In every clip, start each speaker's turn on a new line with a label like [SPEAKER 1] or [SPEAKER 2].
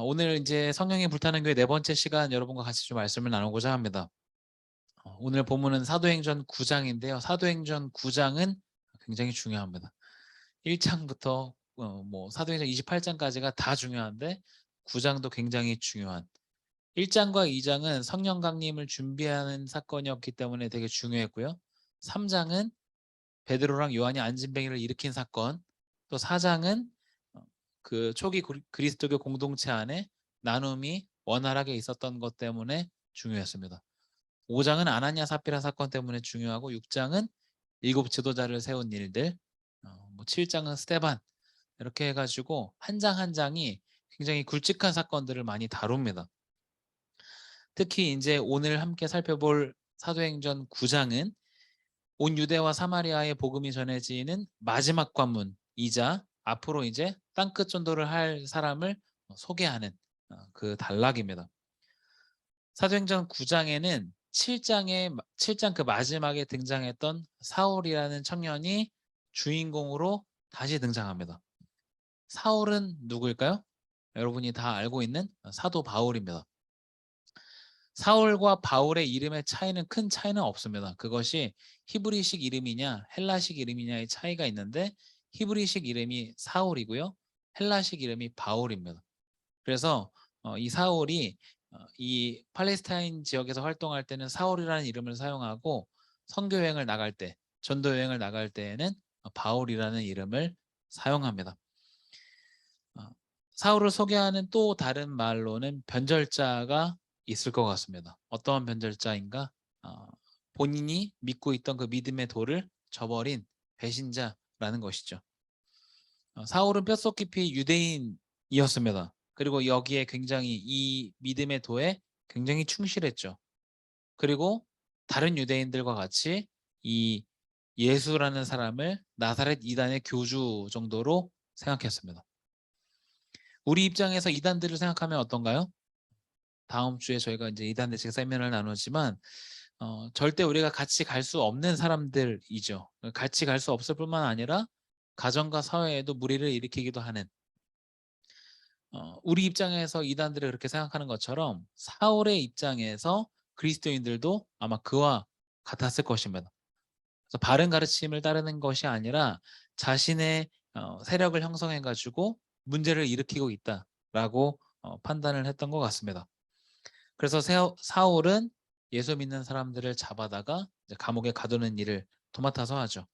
[SPEAKER 1] 오늘 이제 성령이 불타는 교회 네 번째 시간 여러분과 같이 좀 말씀을 나누고자 합니다. 오늘 본문은 사도행전 9장인데요. 사도행전 9장은 굉장히 중요합니다. 1장부터 사도행전 28장까지가 다 중요한데 9장도 굉장히 중요한 1장과 2장은 성령 강림을 준비하는 사건이었기 때문에 되게 중요했고요. 3장은 베드로랑 요한이 안진뱅이를 일으킨 사건, 또 4장은 그 초기 그리스도교 공동체 안에 나눔이 원활하게 있었던 것 때문에 중요했습니다. 5장은 아나니아 삽비라 사건 때문에 중요하고 6장은 일곱 지도자를 세운 일들, 7장은 스데반 이렇게 해가지고 한 장 한 장이 굉장히 굵직한 사건들을 많이 다룹니다. 특히 이제 오늘 함께 살펴볼 사도행전 9장은 온 유대와 사마리아의 복음이 전해지는 마지막 관문이자 앞으로 이제 땅끝 전도를 할 사람을 소개하는 그 단락입니다. 사도행전 9장에는 7장 그 마지막에 등장했던 사울이라는 청년이 주인공으로 다시 등장합니다. 사울은 누구일까요? 여러분이 다 알고 있는 사도 바울입니다. 사울과 바울의 이름의 차이는 큰 차이는 없습니다. 그것이 히브리식 이름이냐 헬라식 이름이냐의 차이가 있는데 히브리식 이름이 사울이고요. 헬라식 이름이 바울입니다. 그래서 이 사울이 이 팔레스타인 지역에서 활동할 때는 사울이라는 이름을 사용하고 선교여행을 나갈 때, 전도여행을 나갈 때에는 바울이라는 이름을 사용합니다. 사울을 소개하는 또 다른 말로는 변절자가 있을 것 같습니다. 어떠한 변절자인가? 본인이 믿고 있던 그 믿음의 도를 저버린 배신자라는 것이죠. 사울은 뼛속 깊이 유대인이었습니다. 그리고 여기에 굉장히 이 믿음의 도에 굉장히 충실했죠. 그리고 다른 유대인들과 같이 이 예수라는 사람을 나사렛 이단의 교주 정도로 생각했습니다. 우리 입장에서 이단들을 생각하면 어떤가요? 다음 주에 저희가 이제 이단 대책 세미나를 나누지만 절대 우리가 같이 갈 수 없는 사람들이죠. 같이 갈 수 없을 뿐만 아니라 가정과 사회에도 무리를 일으키기도 하는 우리 입장에서 이단들을 그렇게 생각하는 것처럼 사울의 입장에서 그리스도인들도 아마 그와 같았을 것입니다. 그래서 바른 가르침을 따르는 것이 아니라 자신의 세력을 형성해 가지고 문제를 일으키고 있다라고 판단을 했던 것 같습니다. 그래서 사울은 예수 믿는 사람들을 잡아다가 이제 감옥에 가두는 일을 도맡아서 하죠.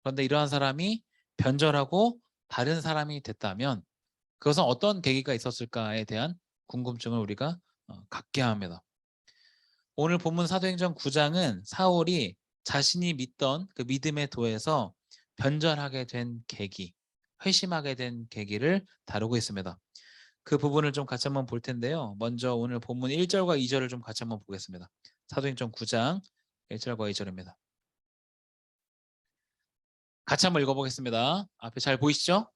[SPEAKER 1] 그런데 이러한 사람이 변절하고 다른 사람이 됐다면 그것은 어떤 계기가 있었을까에 대한 궁금증을 우리가 갖게 합니다. 오늘 본문 사도행전 9장은 사울이 자신이 믿던 그 믿음의 도에서 변절하게 된 계기, 회심하게 된 계기를 다루고 있습니다. 그 부분을 좀 같이 한번 볼 텐데요. 먼저 오늘 본문 1절과 2절을 좀 같이 한번 보겠습니다. 사도행전 9장 1절과 2절입니다. 같이 한번 읽어보겠습니다. 앞에 잘 보이시죠?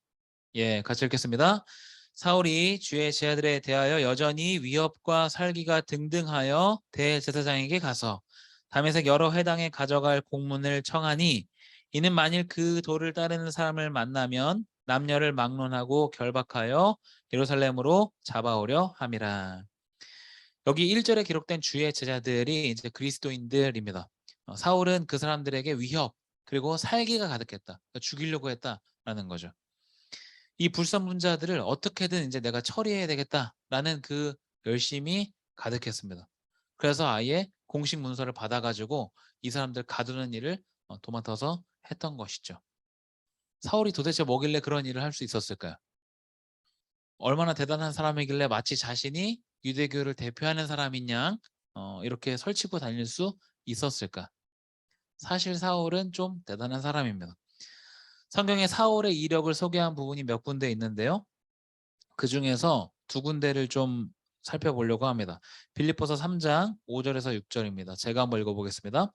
[SPEAKER 1] 예, 같이 읽겠습니다. 사울이 주의 제자들에 대하여 여전히 위협과 살기가 등등하여 대제사장에게 가서 다메섹 여러 회당에 가져갈 공문을 청하니 이는 만일 그 도를 따르는 사람을 만나면 남녀를 막론하고 결박하여 예루살렘으로 잡아오려 함이라. 여기 1절에 기록된 주의 제자들이 이제 그리스도인들입니다. 사울은 그 사람들에게 위협 그리고 살기가 가득했다. 그러니까 죽이려고 했다라는 거죠. 이 불선분자들을 어떻게든 이제 내가 처리해야 되겠다라는 그 열심이 가득했습니다. 그래서 아예 공식 문서를 받아가지고 이 사람들 가두는 일을 도맡아서 했던 것이죠. 사울이 도대체 뭐길래 그런 일을 할 수 있었을까요? 얼마나 대단한 사람이길래 마치 자신이 유대교를 대표하는 사람인 양 이렇게 설치고 다닐 수 있었을까? 사실 사울은 좀 대단한 사람입니다. 성경에 사울의 이력을 소개한 부분이 몇 군데 있는데요. 그 중에서 두 군데를 좀 살펴보려고 합니다. 빌립보서 3장 5절에서 6절입니다. 제가 한번 읽어보겠습니다.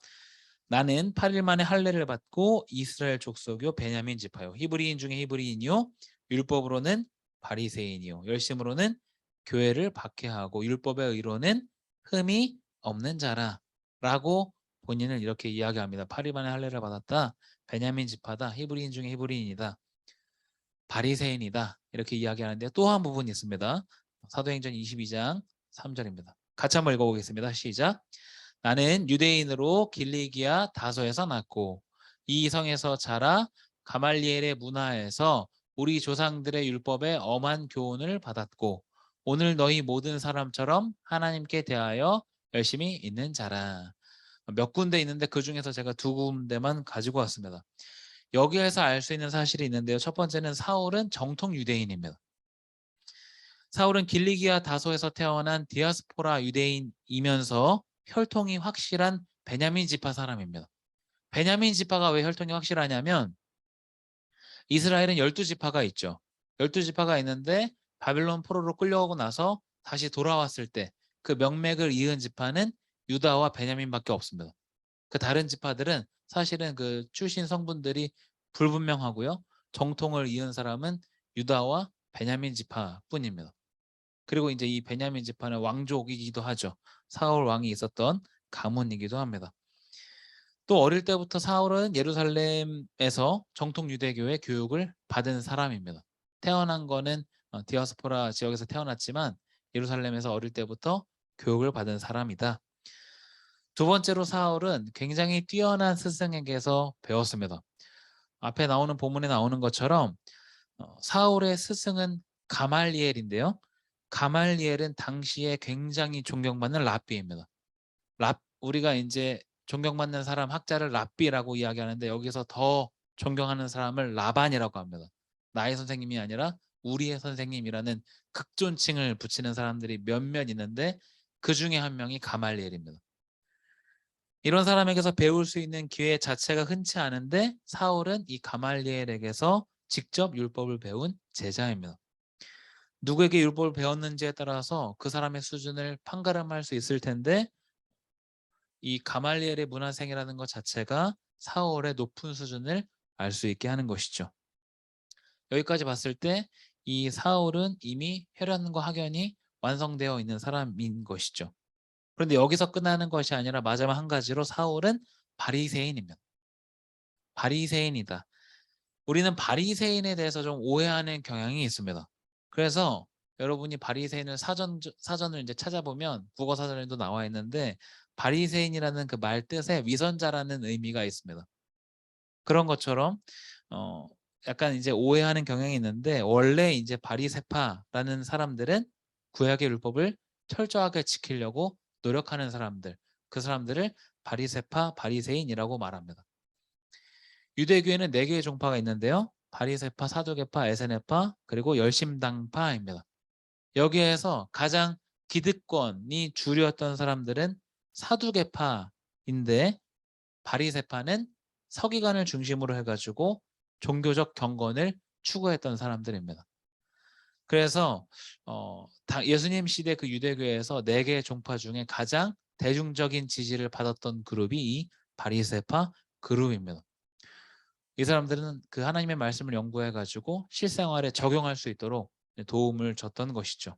[SPEAKER 1] 나는 8일 만에 할례를 받고 이스라엘 족속요 베냐민 지파요 히브리인 중에 히브리인이요 율법으로는 바리새인이요 열심으로는 교회를 박해하고 율법의 의로는 흠이 없는 자라 라고 본인을 이렇게 이야기합니다. 8일 만에 할례를 받았다. 베냐민 지파다. 히브리인 중에 히브리인이다. 바리새인이다. 이렇게 이야기하는데 또 한 부분이 있습니다. 사도행전 22장 3절입니다. 같이 한번 읽어보겠습니다. 시작. 나는 유대인으로 길리기아 다소에서 났고 이 성에서 자라 가말리엘의 문화에서 우리 조상들의 율법에 엄한 교훈을 받았고 오늘 너희 모든 사람처럼 하나님께 대하여 열심히 있는 자라. 몇 군데 있는데 그 중에서 제가 두 군데만 가지고 왔습니다. 여기에서 알 수 있는 사실이 있는데요. 첫 번째는 사울은 정통 유대인입니다. 사울은 길리기아 다소에서 태어난 디아스포라 유대인이면서 혈통이 확실한 베냐민 지파 사람입니다. 베냐민 지파가 왜 혈통이 확실하냐면 이스라엘은 12지파가 있죠. 12지파가 있는데 바빌론 포로로 끌려오고 나서 다시 돌아왔을 때 그 명맥을 이은 지파는 유다와 베냐민밖에 없습니다. 그 다른 지파들은 사실은 그 출신 성분들이 불분명하고요. 정통을 이은 사람은 유다와 베냐민 지파뿐입니다. 그리고 이제 이 베냐민 지파는 왕족이기도 하죠. 사울 왕이 있었던 가문이기도 합니다. 또 어릴 때부터 사울은 예루살렘에서 정통 유대교의 교육을 받은 사람입니다. 태어난 거는 디아스포라 지역에서 태어났지만 예루살렘에서 어릴 때부터 교육을 받은 사람이다. 두 번째로 사울은 굉장히 뛰어난 스승에게서 배웠습니다. 앞에 나오는 본문에 나오는 것처럼 사울의 스승은 가말리엘인데요. 가말리엘은 당시에 굉장히 존경받는 랍비입니다. 우리가 이제 존경받는 사람 학자를 랍비라고 이야기하는데 여기서 더 존경하는 사람을 라반이라고 합니다. 나의 선생님이 아니라 우리의 선생님이라는 극존칭을 붙이는 사람들이 몇몇 있는데 그 중에 한 명이 가말리엘입니다. 이런 사람에게서 배울 수 있는 기회 자체가 흔치 않은데 사울은 이 가말리엘에게서 직접 율법을 배운 제자입니다. 누구에게 율법을 배웠는지에 따라서 그 사람의 수준을 판가름할 수 있을 텐데 이 가말리엘의 문화생이라는 것 자체가 사울의 높은 수준을 알 수 있게 하는 것이죠. 여기까지 봤을 때 이 사울은 이미 혈연과 학연이 완성되어 있는 사람인 것이죠. 그런데 여기서 끝나는 것이 아니라 마지막 한 가지로 사울은 바리새인입니다. 바리새인이다. 우리는 바리새인에 대해서 좀 오해하는 경향이 있습니다. 그래서 여러분이 바리새인을 사전을 이제 찾아보면 국어 사전에도 나와 있는데 바리새인이라는 그 말 뜻에 위선자라는 의미가 있습니다. 그런 것처럼 약간 이제 오해하는 경향이 있는데 원래 이제 바리새파라는 사람들은 구약의 율법을 철저하게 지키려고 노력하는 사람들, 그 사람들을 바리새파, 바리새인이라고 말합니다. 유대교에는 4개의 종파가 있는데요. 바리새파, 사두개파, 에세네파, 그리고 열심당파입니다. 여기에서 가장 기득권이 주류였던 사람들은 사두개파인데 바리새파는 서기관을 중심으로 해가지고 종교적 경건을 추구했던 사람들입니다. 그래서 예수님 시대 그 유대교에서 4개의 종파 중에 가장 대중적인 지지를 받았던 그룹이 이 바리새파 그룹입니다. 이 사람들은 그 하나님의 말씀을 연구해가지고 실생활에 적용할 수 있도록 도움을 줬던 것이죠.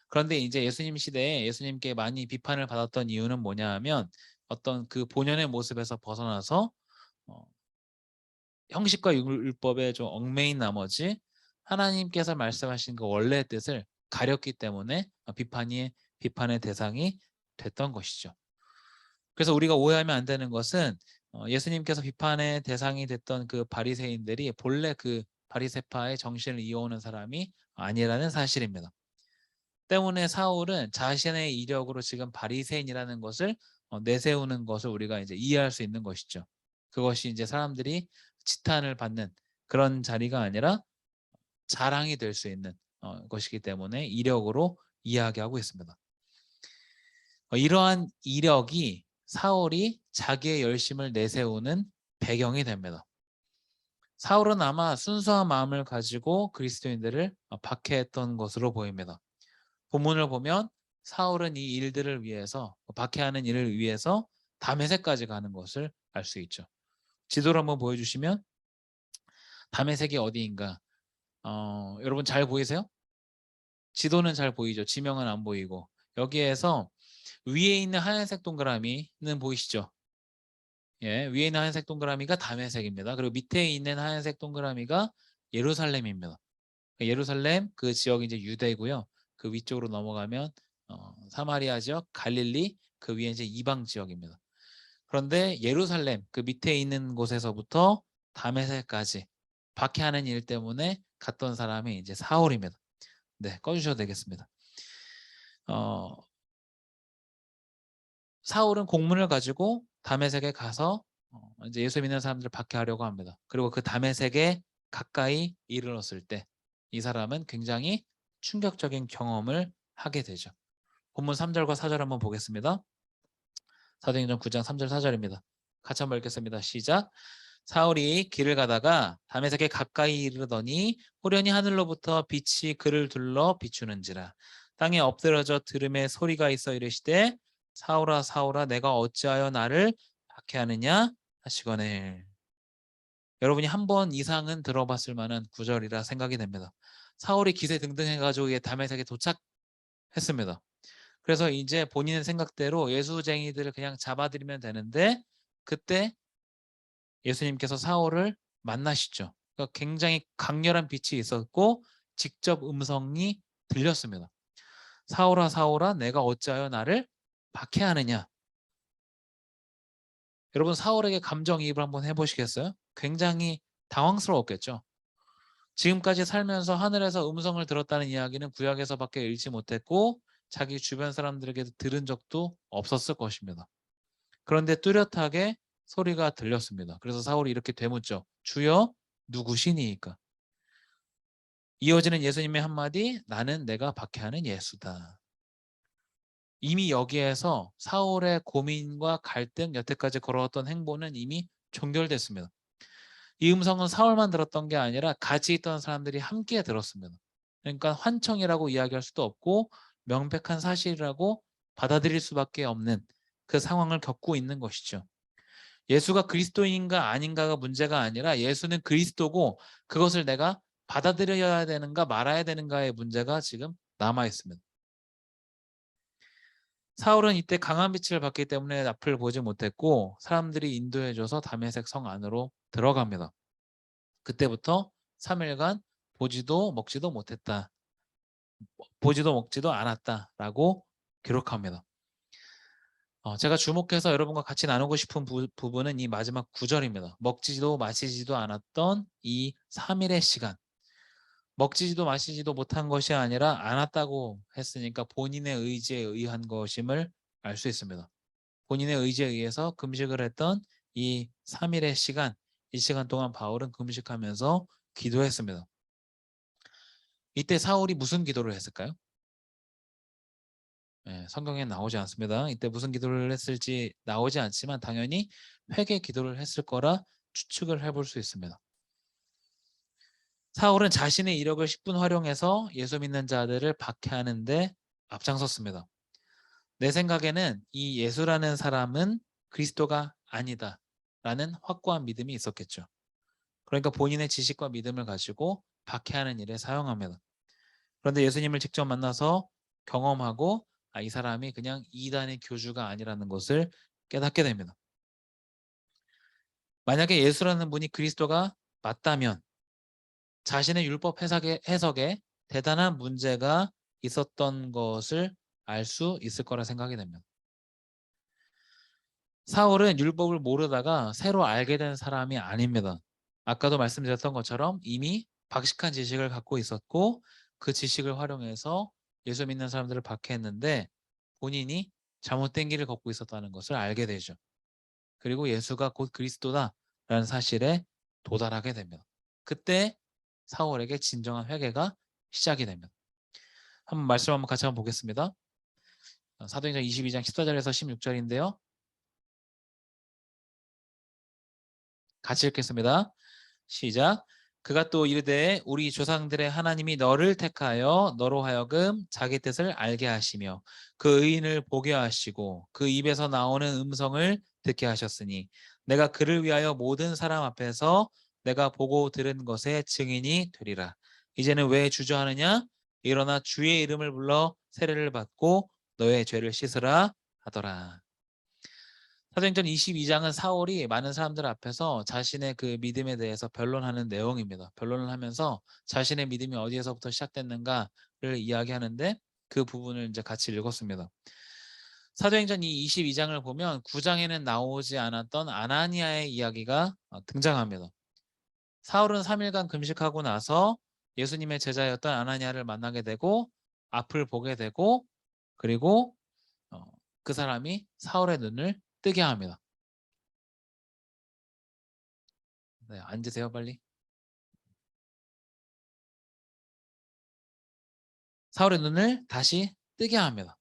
[SPEAKER 1] 그런데 이제 예수님 시대에 예수님께 많이 비판을 받았던 이유는 뭐냐 하면 어떤 그 본연의 모습에서 벗어나서 형식과 율법에 좀 얽매인 나머지 하나님께서 말씀하신 그 원래의 뜻을 가렸기 때문에 비판의 대상이 됐던 것이죠. 그래서 우리가 오해하면 안 되는 것은 예수님께서 비판의 대상이 됐던 그 바리새인들이 본래 그 바리새파의 정신을 이어오는 사람이 아니라는 사실입니다. 때문에 사울은 자신의 이력으로 지금 바리새인이라는 것을 내세우는 것을 우리가 이제 이해할 수 있는 것이죠. 그것이 이제 사람들이 지탄을 받는 그런 자리가 아니라 자랑이 될 수 있는 것이기 때문에 이력으로 이야기하고 있습니다. 이러한 이력이 사울이 자기의 열심을 내세우는 배경이 됩니다. 사울은 아마 순수한 마음을 가지고 그리스도인들을 박해했던 것으로 보입니다. 본문을 보면 사울은 이 일들을 위해서 박해하는 일을 위해서 다메섹까지 가는 것을 알 수 있죠. 지도를 한번 보여주시면 다메섹이 어디인가 여러분 잘 보이세요? 지도는 잘 보이죠. 지명은 안 보이고 여기에서 위에 있는 하얀색 동그라미는 보이시죠? 예, 위에 있는 하얀색 동그라미가 다메섹입니다. 그리고 밑에 있는 하얀색 동그라미가 예루살렘입니다. 예루살렘 그 지역이 이제 유대고요. 그 위쪽으로 넘어가면 사마리아 지역, 갈릴리, 그 위에 이제 이방 지역입니다. 그런데 예루살렘 그 밑에 있는 곳에서부터 다메섹까지 박해하는 일 때문에 갔던 사람이 이제 사울입니다. 네, 꺼주셔도 되겠습니다. 사울은 공문을 가지고 다메섹에 가서 이제 예수 믿는 사람들을 박해하려고 합니다. 그리고 그 다메섹에 가까이 이르렀을 때 이 사람은 굉장히 충격적인 경험을 하게 되죠. 본문 3절과 4절 한번 보겠습니다. 사도행전 9장 3절 4절입니다. 같이 한번 읽겠습니다. 시작. 사울이 길을 가다가 다메섹에 가까이 이르더니 호련히 하늘로부터 빛이 그를 둘러 비추는지라. 땅에 엎드러져 들음에 소리가 있어 이르시되 사울아 사울아 내가 어찌하여 나를 박해하느냐 하시거늘. 여러분이 한 번 이상은 들어봤을 만한 구절이라 생각이 됩니다. 사울이 기세등등해가지고 다메섹에 도착했습니다. 그래서 이제 본인의 생각대로 예수쟁이들을 그냥 잡아들이면 되는데 그때 예수님께서 사울을 만나시죠. 그러니까 굉장히 강렬한 빛이 있었고 직접 음성이 들렸습니다. 사울아 사울아 내가 어찌하여 나를 박해하느냐. 여러분 사울에게 감정이입을 한번 해보시겠어요? 굉장히 당황스러웠겠죠. 지금까지 살면서 하늘에서 음성을 들었다는 이야기는 구약에서밖에 읽지 못했고 자기 주변 사람들에게 들은 적도 없었을 것입니다. 그런데 뚜렷하게 소리가 들렸습니다. 그래서 사울이 이렇게 되묻죠. 주여 누구시니이까? 이어지는 예수님의 한마디 나는 내가 박해하는 예수다. 이미 여기에서 사울의 고민과 갈등, 여태까지 걸어왔던 행보는 이미 종결됐습니다. 이 음성은 사울만 들었던 게 아니라 같이 있던 사람들이 함께 들었습니다. 그러니까 환청이라고 이야기할 수도 없고 명백한 사실이라고 받아들일 수밖에 없는 그 상황을 겪고 있는 것이죠. 예수가 그리스도인가 아닌가가 문제가 아니라 예수는 그리스도고 그것을 내가 받아들여야 되는가 말아야 되는가의 문제가 지금 남아 있습니다. 사울은 이때 강한 빛을 받기 때문에 앞을 보지 못했고 사람들이 인도해줘서 다메섹 성 안으로 들어갑니다. 그때부터 3일간 보지도 먹지도 못했다. 보지도 먹지도 않았다라고 기록합니다. 제가 주목해서 여러분과 같이 나누고 싶은 부분은 이 마지막 9절입니다. 먹지도 마시지도 않았던 이 3일의 시간. 먹지도 마시지도 못한 것이 아니라 않았다고 했으니까 본인의 의지에 의한 것임을 알 수 있습니다. 본인의 의지에 의해서 금식을 했던 이 3일의 시간, 이 시간 동안 바울은 금식하면서 기도했습니다. 이때 사울이 무슨 기도를 했을까요? 성경에 나오지 않습니다. 이때 무슨 기도를 했을지 나오지 않지만 당연히 회개 기도를 했을 거라 추측을 해볼 수 있습니다. 사울은 자신의 이력을 10분 활용해서 예수 믿는 자들을 박해하는데 앞장섰습니다. 내 생각에는 이 예수라는 사람은 그리스도가 아니다 라는 확고한 믿음이 있었겠죠. 그러니까 본인의 지식과 믿음을 가지고 박해하는 일에 사용합니다. 그런데 예수님을 직접 만나서 경험하고 이 사람이 그냥 이단의 교주가 아니라는 것을 깨닫게 됩니다. 만약에 예수라는 분이 그리스도가 맞다면 자신의 율법 해석에 대단한 문제가 있었던 것을 알 수 있을 거라 생각이 됩니다. 사울은 율법을 모르다가 새로 알게 된 사람이 아닙니다. 아까도 말씀드렸던 것처럼 이미 박식한 지식을 갖고 있었고 그 지식을 활용해서 예수 믿는 사람들을 박해했는데 본인이 잘못된 길을 걷고 있었다는 것을 알게 되죠. 그리고 예수가 곧 그리스도다라는 사실에 도달하게 됩니다. 그때 사울에게 진정한 회개가 시작이 됩니다. 한번 말씀 한번 같이 한번 보겠습니다. 사도행전 22장 14절에서 16절인데요. 같이 읽겠습니다. 시작. 그가 또 이르되 우리 조상들의 하나님이 너를 택하여 너로 하여금 자기 뜻을 알게 하시며 그 의인을 보게 하시고 그 입에서 나오는 음성을 듣게 하셨으니 내가 그를 위하여 모든 사람 앞에서 내가 보고 들은 것의 증인이 되리라. 이제는 왜 주저하느냐? 일어나 주의 이름을 불러 세례를 받고 너의 죄를 씻으라 하더라. 사도행전 22장은 사울이 많은 사람들 앞에서 자신의 그 믿음에 대해서 변론하는 내용입니다. 변론을 하면서 자신의 믿음이 어디에서부터 시작됐는가를 이야기하는데 그 부분을 이제 같이 읽었습니다. 사도행전 이 22장을 보면 9장에는 나오지 않았던 아나니아의 이야기가 등장합니다. 사울은 3일간 금식하고 나서 예수님의 제자였던 아나니아를 만나게 되고 앞을 보게 되고 그리고 그 사람이 사울의 눈을 뜨게 합니다. 네, 앉으세요 빨리. 사울의 눈을 다시 뜨게 합니다.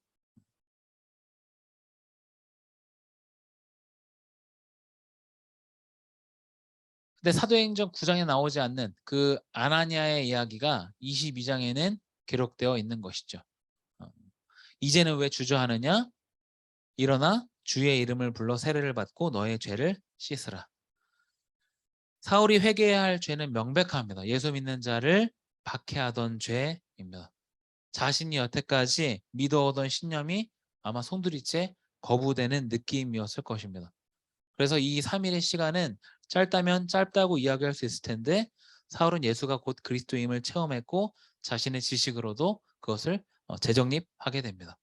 [SPEAKER 1] 근데 사도행전 9장에 나오지 않는 그 아나니아의 이야기가 22장에는 기록되어 있는 것이죠. 어, 이제는 왜 주저하느냐? 일어나 주의 이름을 불러 세례를 받고 너의 죄를 씻으라. 사울이 회개해야 할 죄는 명백합니다. 예수 믿는 자를 박해하던 죄입니다. 자신이 여태까지 믿어오던 신념이 아마 송두리째 거부되는 느낌이었을 것입니다. 그래서 이 3일의 시간은 짧다면 짧다고 이야기할 수 있을 텐데 사울은 예수가 곧 그리스도임을 체험했고 자신의 지식으로도 그것을 재정립하게 됩니다.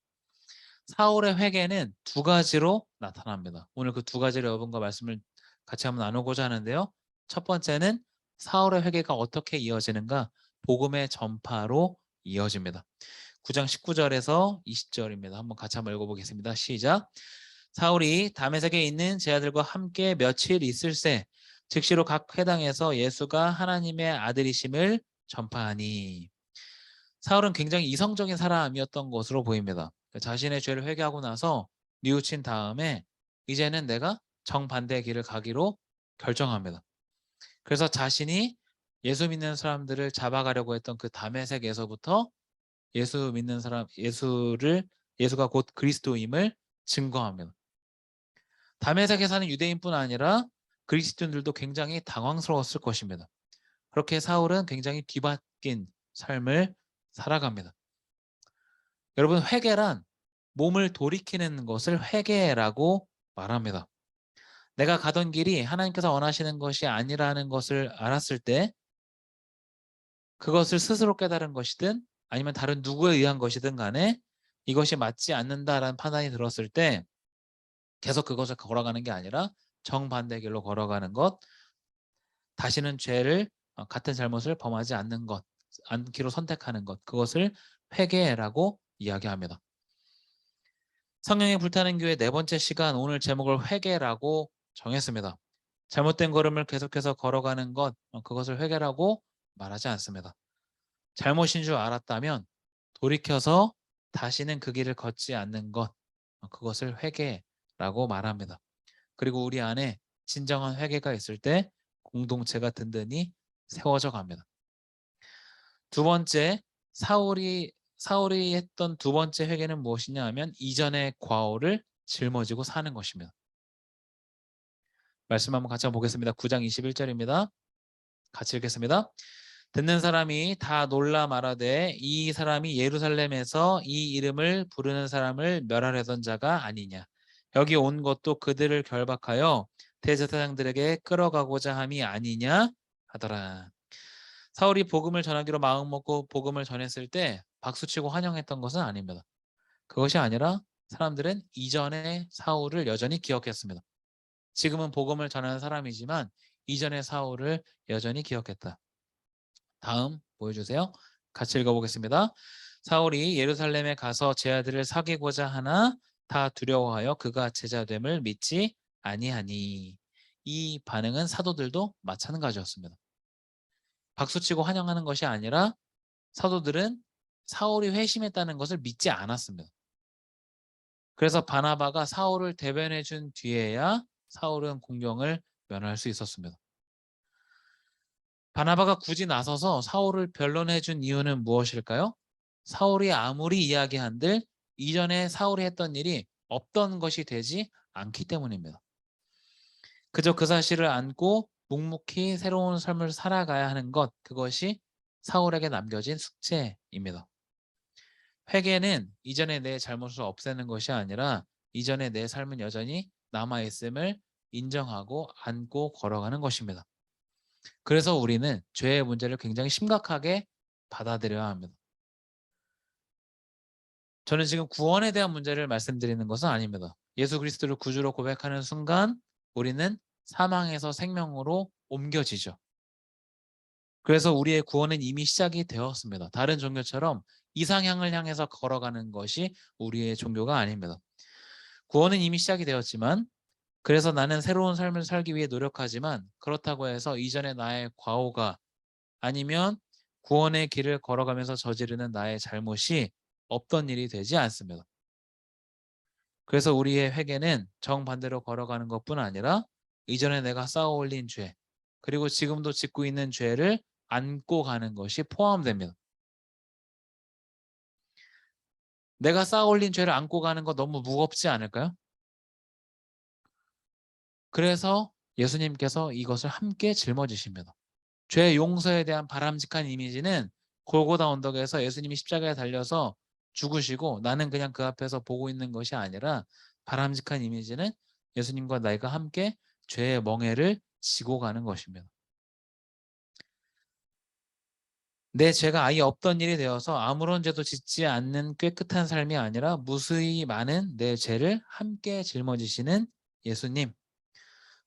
[SPEAKER 1] 사울의 회개는 두 가지로 나타납니다. 오늘 그 두 가지를 여러분과 말씀을 같이 한번 나누고자 하는데요. 첫 번째는 사울의 회개가 어떻게 이어지는가? 복음의 전파로 이어집니다. 9장 19절에서 20절입니다. 한번 같이 한번 읽어보겠습니다. 시작. 사울이 다메섹에 있는 제자들과 함께 며칠 있을새 즉시로 각 회당에서 예수가 하나님의 아들이심을 전파하니. 사울은 굉장히 이성적인 사람이었던 것으로 보입니다. 자신의 죄를 회개하고 나서 뉘우친 다음에 이제는 내가 정반대의 길을 가기로 결정합니다. 그래서 자신이 예수 믿는 사람들을 잡아가려고 했던 그 다메섹에서부터 예수 믿는 사람, 예수가 곧 그리스도임을 증거합니다. 다메섹에 사는 유대인뿐 아니라 그리스도인들도 굉장히 당황스러웠을 것입니다. 그렇게 사울은 굉장히 뒤바뀐 삶을 살아갑니다. 여러분, 회개란 몸을 돌이키는 것을 회개라고 말합니다. 내가 가던 길이 하나님께서 원하시는 것이 아니라는 것을 알았을 때 그것을 스스로 깨달은 것이든 아니면 다른 누구에 의한 것이든 간에 이것이 맞지 않는다라는 판단이 들었을 때 계속 그것을 걸어가는 게 아니라 정반대 길로 걸어가는 것, 다시는 죄를 같은 잘못을 범하지 않기로 선택하는 것, 그것을 회개라고 이야기합니다. 성령의 불타는 교회 네 번째 시간, 오늘 제목을 회개라고 정했습니다. 잘못된 걸음을 계속해서 걸어가는 것, 그것을 회개라고 말하지 않습니다. 잘못인 줄 알았다면 돌이켜서 다시는 그 길을 걷지 않는 것, 그것을 회개라고 말합니다. 그리고 우리 안에 진정한 회개가 있을 때 공동체가 든든히 세워져 갑니다. 두 번째, 사울이 했던 두 번째 회개는 무엇이냐 하면 이전의 과오를 짊어지고 사는 것입니다. 말씀 한번 같이 보겠습니다. 9장 21절입니다. 같이 읽겠습니다. 듣는 사람이 다 놀라 말하되 이 사람이 예루살렘에서 이 이름을 부르는 사람을 멸하려던 자가 아니냐. 여기 온 것도 그들을 결박하여 대제사장들에게 끌어가고자 함이 아니냐 하더라. 사울이 복음을 전하기로 마음먹고 복음을 전했을 때 박수치고 환영했던 것은 아닙니다. 그것이 아니라 사람들은 이전의 사울을 여전히 기억했습니다. 지금은 복음을 전하는 사람이지만 이전의 사울을 여전히 기억했다. 다음 보여주세요. 같이 읽어보겠습니다. 사울이 예루살렘에 가서 제 아들을 사귀고자 하나 다 두려워하여 그가 제자됨을 믿지 아니하니. 이 반응은 사도들도 마찬가지였습니다. 박수치고 환영하는 것이 아니라 사도들은 사울이 회심했다는 것을 믿지 않았습니다. 그래서 바나바가 사울을 대변해 준 뒤에야 사울은 공경을 면할 수 있었습니다. 바나바가 굳이 나서서 사울을 변론해 준 이유는 무엇일까요? 사울이 아무리 이야기한들 이전에 사울이 했던 일이 없던 것이 되지 않기 때문입니다. 그저 그 사실을 안고 묵묵히 새로운 삶을 살아가야 하는 것, 그것이 사울에게 남겨진 숙제입니다. 회개는 이전에 내 잘못을 없애는 것이 아니라 이전에 내 삶은 여전히 남아있음을 인정하고 안고 걸어가는 것입니다. 그래서 우리는 죄의 문제를 굉장히 심각하게 받아들여야 합니다. 저는 지금 구원에 대한 문제를 말씀드리는 것은 아닙니다. 예수 그리스도를 구주로 고백하는 순간 우리는 사망에서 생명으로 옮겨지죠. 그래서 우리의 구원은 이미 시작이 되었습니다. 다른 종교처럼 이상향을 향해서 걸어가는 것이 우리의 종교가 아닙니다. 구원은 이미 시작이 되었지만, 그래서 나는 새로운 삶을 살기 위해 노력하지만, 그렇다고 해서 이전의 나의 과오가 아니면 구원의 길을 걸어가면서 저지르는 나의 잘못이 없던 일이 되지 않습니다. 그래서 우리의 회개는 정반대로 걸어가는 것뿐 아니라 이전에 내가 쌓아 올린 죄, 그리고 지금도 짓고 있는 죄를 안고 가는 것이 포함됩니다. 내가 쌓아 올린 죄를 안고 가는 거 너무 무겁지 않을까요? 그래서 예수님께서 이것을 함께 짊어지십니다. 죄 용서에 대한 바람직한 이미지는 골고다 언덕에서 예수님이 십자가에 달려서 죽으시고 나는 그냥 그 앞에서 보고 있는 것이 아니라, 바람직한 이미지는 예수님과 내가 함께 죄의 멍에를 지고 가는 것입니다. 내 죄가 아예 없던 일이 되어서 아무런 죄도 짓지 않는 깨끗한 삶이 아니라 무수히 많은 내 죄를 함께 짊어지시는 예수님.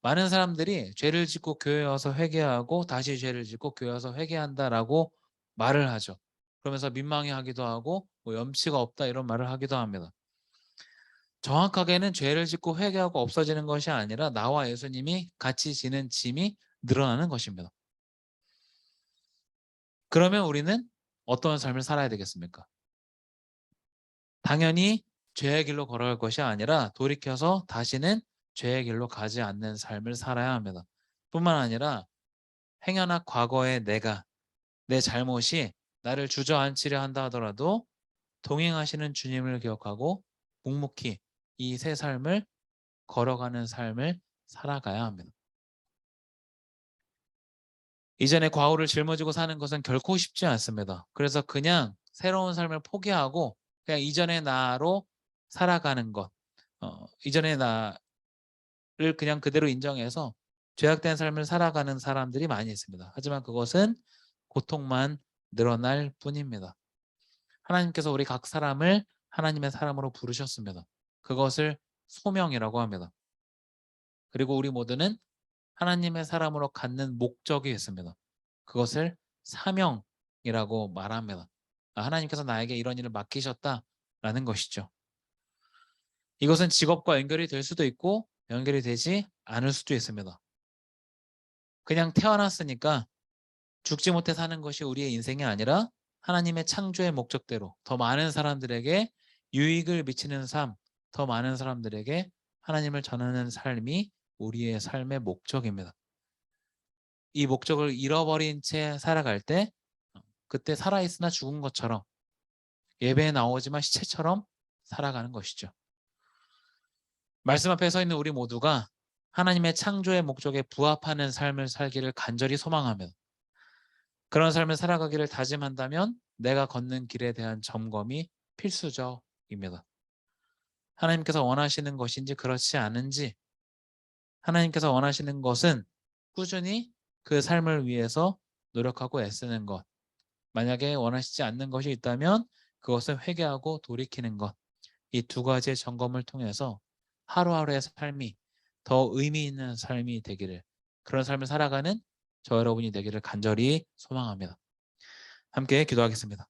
[SPEAKER 1] 많은 사람들이 죄를 짓고 교회에 와서 회개하고 다시 죄를 짓고 교회에 와서 회개한다라고 말을 하죠. 그러면서 민망해하기도 하고 뭐 염치가 없다 이런 말을 하기도 합니다. 정확하게는 죄를 짓고 회개하고 없어지는 것이 아니라 나와 예수님이 같이 지는 짐이 늘어나는 것입니다. 그러면 우리는 어떤 삶을 살아야 되겠습니까? 당연히 죄의 길로 걸어갈 것이 아니라 돌이켜서 다시는 죄의 길로 가지 않는 삶을 살아야 합니다. 뿐만 아니라 행여나 과거의 내 잘못이 나를 주저앉히려 한다 하더라도 동행하시는 주님을 기억하고 묵묵히 이 새 삶을 걸어가는 삶을 살아가야 합니다. 이전에 과오를 짊어지고 사는 것은 결코 쉽지 않습니다. 그래서 그냥 새로운 삶을 포기하고 그냥 이전의 나로 살아가는 것, 이전의 나를 그냥 그대로 인정해서 죄악된 삶을 살아가는 사람들이 많이 있습니다. 하지만 그것은 고통만 늘어날 뿐입니다. 하나님께서 우리 각 사람을 하나님의 사람으로 부르셨습니다. 그것을 소명이라고 합니다. 그리고 우리 모두는 하나님의 사람으로 갖는 목적이 있습니다. 그것을 사명이라고 말합니다. 하나님께서 나에게 이런 일을 맡기셨다라는 것이죠. 이것은 직업과 연결이 될 수도 있고 연결이 되지 않을 수도 있습니다. 그냥 태어났으니까 죽지 못해 사는 것이 우리의 인생이 아니라 하나님의 창조의 목적대로 더 많은 사람들에게 유익을 미치는 삶, 더 많은 사람들에게 하나님을 전하는 삶이 우리의 삶의 목적입니다. 이 목적을 잃어버린 채 살아갈 때 그때 살아있으나 죽은 것처럼 예배에 나오지만 시체처럼 살아가는 것이죠. 말씀 앞에 서 있는 우리 모두가 하나님의 창조의 목적에 부합하는 삶을 살기를 간절히 소망합니다. 그런 삶을 살아가기를 다짐한다면 내가 걷는 길에 대한 점검이 필수적입니다. 하나님께서 원하시는 것인지 그렇지 않은지, 하나님께서 원하시는 것은 꾸준히 그 삶을 위해서 노력하고 애쓰는 것, 만약에 원하시지 않는 것이 있다면 그것을 회개하고 돌이키는 것, 이 두 가지의 점검을 통해서 하루하루의 삶이 더 의미 있는 삶이 되기를, 그런 삶을 살아가는 저 여러분이 되기를 간절히 소망합니다. 함께 기도하겠습니다.